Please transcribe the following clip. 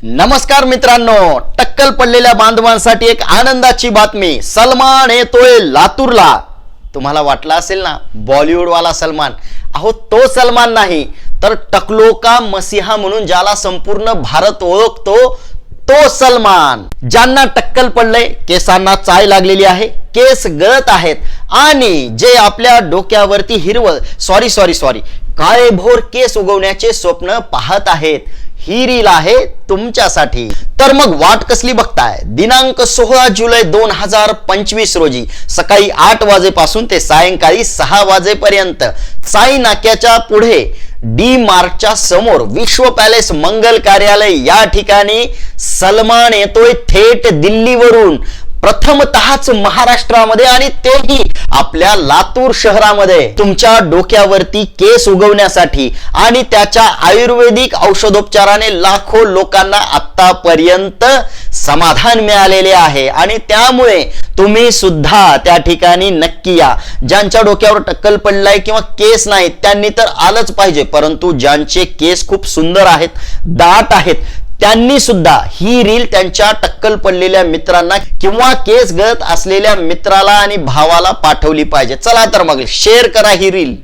नमस्कार मित्रांनो, टक्कल पडलेल्या बांधवांसाठी एक आनंदाची बातमी. सलमान येतोय लातूरला. तुम्हाला वाटलं असेल ना बॉलिवूड वाला सलमान. अहो तो सलमान नाही तर टकलो का मसीहा म्हणून ज्याला संपूर्ण भारत ओळखतो तो सलमान. ज्यांना टक्कल पडलंय, केसांना चाय लागलेली आहे, केस गळत आहेत आणि जे आपल्या डोक्यावरती हिरवळ सॉरी काळेभोर केस उगवण्याचे स्वप्न पाहत आहेत, ही रील आहे तुमच्यासाठी. तर मग वाट कसली बघताय? दिनांक 16 जुलै 2025 रोजी सकाळी 8 वाजेपासून ते सायंकाळी 6 वाजेपर्यंत साई नाक्याच्या पुढे डी मार्टच्या समोर विश्व पॅलेस मंगल कार्यालय या ठिकाणी सलमान येतोय थेट दिल्लीवरून. प्रथमतःच महाराष्ट्रामध्ये आणि तेही आपल्या लातूर शहरामध्ये तुमच्या डोक्यावरती केस उगवण्यासाठी आणि त्याच्या आयुर्वेदिक औषधोपचाराने लाखो लोकांना आतापर्यंत समाधान मिळालेले आहे आणि त्यामुळे तुम्ही सुद्धा त्या ठिकाणी नक्की या. ज्यांच्या डोक्यावर टक्कल पडलाय किंवा केस नाही त्यांनी तर आलंच पाहिजे, परंतु ज्यांचे केस खूप सुंदर आहेत, दाट आहेत, त्यांनी सुद्धा ही रील त्यांच्या टक्कल पडलेल्या मित्रांना किंवा केस गळत असलेल्या मित्राला आणि भावाला पाठवली पाहिजे. चला तर मग शेअर करा ही रील.